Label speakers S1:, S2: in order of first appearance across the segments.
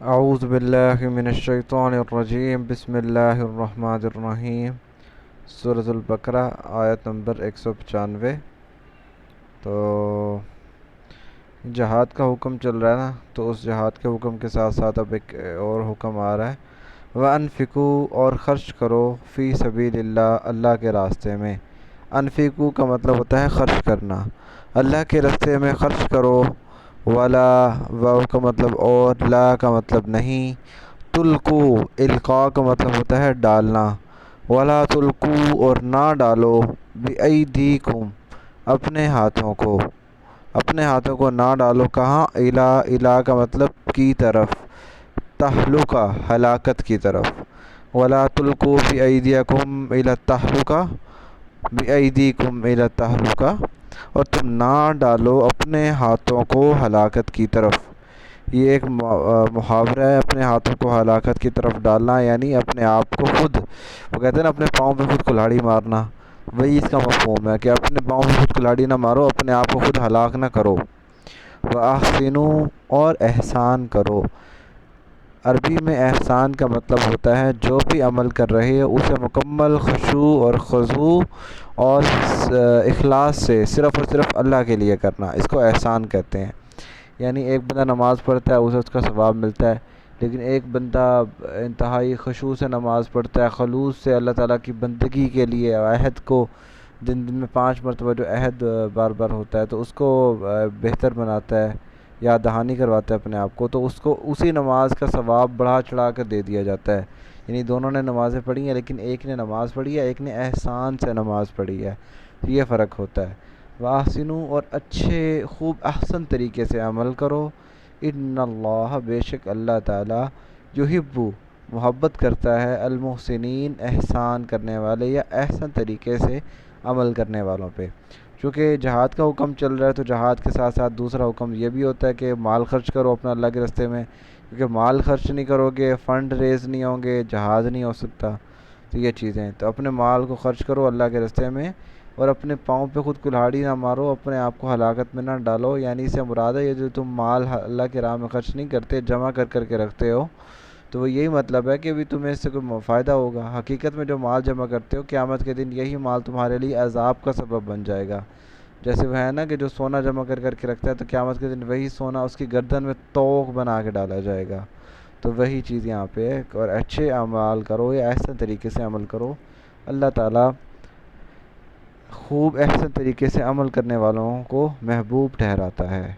S1: اعوذ باللہ من الشیطان الرجیم، بسم اللہ الرحمن الرحیم۔ سورۃ البقرہ آیت نمبر 195۔ تو جہاد کا حکم چل رہا ہے نا، تو اس جہاد کے حکم کے ساتھ ساتھ اب ایک اور حکم آ رہا ہے، وَأَنفِقُوا، اور خرچ کرو، فی سبیل اللہ، اللہ کے راستے میں۔ انفقو کا مطلب ہوتا ہے خرچ کرنا، اللہ کے راستے میں خرچ کرو۔ ولا، واو کا مطلب اور، لا کا مطلب نہیں، تلقو، القاء کا مطلب ہوتا ہے ڈالنا، ولا تلقو، اور نہ ڈالو، بِأَيْدِيكُمْ، اپنے ہاتھوں کو نہ ڈالو، کہاں، الہ کا مطلب کی طرف، تہلکہ، ہلاکت کی طرف، ولا تلقوا بِأَيْدِيكُمْ إِلَى التَّهْلُكَةِ، بِأَيْدِيكُمْ إِلَى التَّهْلُكَةِ، اور تم نہ ڈالو اپنے ہاتھوں کو ہلاکت کی طرف۔ یہ ایک محاورہ ہے، اپنے ہاتھوں کو ہلاکت کی طرف ڈالنا، یعنی اپنے آپ کو خود، وہ کہتے ہیں نا اپنے پاؤں پہ خود کلہاڑی مارنا، وہی اس کا مفہوم ہے کہ اپنے پاؤں پہ خود کلہاڑی نہ مارو، اپنے آپ کو خود ہلاک نہ کرو۔ وَأَحْسِنُوا، اور احسان کرو۔ عربی میں احسان کا مطلب ہوتا ہے جو بھی عمل کر رہے ہو اسے مکمل خشوع اور خضوع اور اخلاص سے صرف اور صرف اللہ کے لیے کرنا، اس کو احسان کہتے ہیں۔ یعنی ایک بندہ نماز پڑھتا ہے، اسے اس کا ثواب ملتا ہے، لیکن ایک بندہ انتہائی خشوع سے نماز پڑھتا ہے، خلوص سے اللہ تعالیٰ کی بندگی کے لیے عہد کو، دن میں 5 مرتبہ جو عہد بار بار ہوتا ہے تو اس کو بہتر بناتا ہے، یاد دہانی کرواتا ہے اپنے آپ کو، تو اس کو اسی نماز کا ثواب بڑھا چڑھا کر دے دیا جاتا ہے۔ یعنی دونوں نے نمازیں پڑھی ہیں، لیکن ایک نے نماز پڑھی ہے، ایک نے احسان سے نماز پڑھی ہے، یہ فرق ہوتا ہے۔ وَأَحْسِنُوا، اور اچھے خوب احسن طریقے سے عمل کرو۔ ان اللہ، بے شک اللہ تعالیٰ، یحب، محبت کرتا ہے، المحسنین، احسان کرنے والے یا احسن طریقے سے عمل کرنے والوں پہ۔ چونکہ جہاد کا حکم چل رہا ہے تو جہاد کے ساتھ ساتھ دوسرا حکم یہ بھی ہوتا ہے کہ مال خرچ کرو اپنا اللہ کے راستے میں، کیونکہ مال خرچ نہیں کرو گے، فنڈ ریز نہیں ہوں گے، جہاد نہیں ہو سکتا۔ تو یہ چیزیں، تو اپنے مال کو خرچ کرو اللہ کے راستے میں، اور اپنے پاؤں پہ خود کلہاڑی نہ مارو، اپنے آپ کو ہلاکت میں نہ ڈالو۔ یعنی اس سے مراد ہے یہ جو تم مال اللہ کی راہ میں خرچ نہیں کرتے، جمع کر کر کے رکھتے ہو، تو وہ یہی مطلب ہے کہ بھی تمہیں اس سے کوئی فائدہ ہوگا۔ حقیقت میں جو مال جمع کرتے ہو، قیامت کے دن یہی مال تمہارے لیے عذاب کا سبب بن جائے گا۔ جیسے وہ ہے نا کہ جو سونا جمع کر کر کے رکھتا ہے، تو قیامت کے دن وہی سونا اس کی گردن میں توق بنا کے ڈالا جائے گا۔ تو وہی چیز یہاں پہ ہے، اور اچھے اعمال کرو یا احسن طریقے سے عمل کرو، اللہ تعالیٰ خوب احسن طریقے سے عمل کرنے والوں کو محبوب ٹھہراتا ہے۔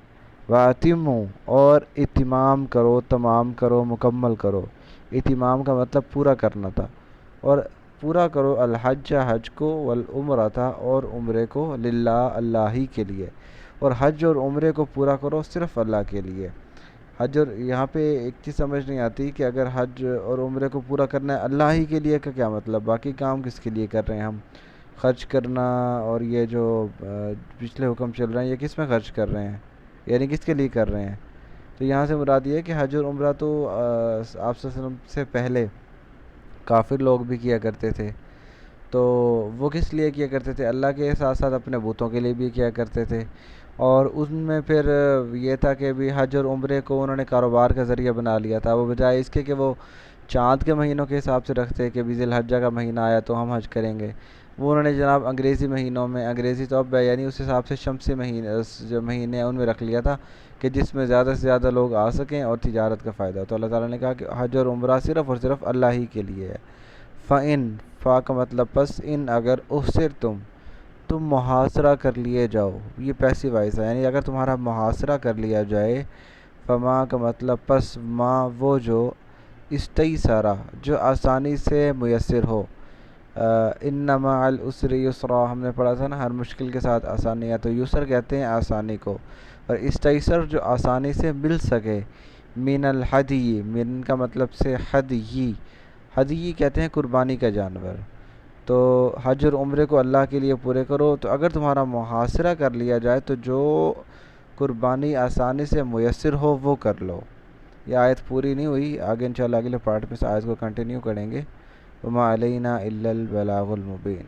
S1: وَأَتِمُّوا، اور اتمام کرو، تمام کرو، مکمل کرو۔ اتمام کا مطلب پورا کرنا تھا، اور پورا کرو الحج، حج کو، والعمرۃ، اور عمرے کو، للہ، اللہ ہی کے لیے، اور حج اور عمرے کو پورا کرو صرف اللہ کے لیے۔ حج، اور یہاں پہ ایک چیز سمجھ نہیں آتی کہ اگر حج اور عمرے کو پورا کرنا ہے اللہ ہی کے لیے کا کیا مطلب، باقی کام کس کے لیے کر رہے ہیں ہم؟ خرچ کرنا اور یہ جو پچھلے حکم چل رہے ہیں یہ کس میں خرچ کر رہے ہیں، یعنی کس کے لیے کر رہے ہیں؟ تو یہاں سے مراد یہ ہے کہ حج اور عمرہ تو آپ صلی اللہ علیہ وسلم سے پہلے کافر لوگ بھی کیا کرتے تھے، تو وہ کس لیے کیا کرتے تھے؟ اللہ کے ساتھ ساتھ اپنے بتوں کے لیے بھی کیا کرتے تھے، اور ان میں پھر یہ تھا کہ بھی حج اور عمرے کو انہوں نے کاروبار کا ذریعہ بنا لیا تھا، وہ بجائے اس کے کہ وہ چاند کے مہینوں کے حساب سے رکھتے کہ بھی ذی الحجہ کا مہینہ آیا تو ہم حج کریں گے، وہ انہوں نے جناب انگریزی مہینوں میں، انگریزی تو اب ہے یعنی اس حساب سے شمسی جو مہینے ہیں ان میں رکھ لیا تھا کہ جس میں زیادہ سے زیادہ لوگ آ سکیں اور تجارت کا فائدہ ہو۔ تو اللہ تعالیٰ نے کہا کہ حج اور عمرہ صرف اور صرف اللہ ہی کے لیے ہے۔ فَإِن، فا کا مطلب پس، ان اگر، تم محاصرہ کر لیے جاؤ، یہ پیسیو وائس ہے، یعنی اگر تمہارا محاصرہ کر لیا جائے، فما کا مطلب پس، ما وہ جو، استیسرا جو آسانی سے میسر ہو، ان مع العسر یسرا، ہم نے پڑھا تھا نا ہر مشکل کے ساتھ آسانی ہے، تو یسر کہتے ہیں آسانی کو، اور استیسر جو آسانی سے مل سکے، من الحدی، من کا مطلب سے حدی، حدی کہتے ہیں قربانی کا جانور۔ تو حج اور عمرے کو اللہ کے لیے پورے کرو، تو اگر تمہارا محاصرہ کر لیا جائے تو جو قربانی آسانی سے میسر ہو وہ کر لو۔ یہ آیت پوری نہیں ہوئی، آگے انشاءاللہ اگلے پارٹ میں اس آیت کو کنٹینیو کریں گے۔ وما علینا الا البلاغ المبین۔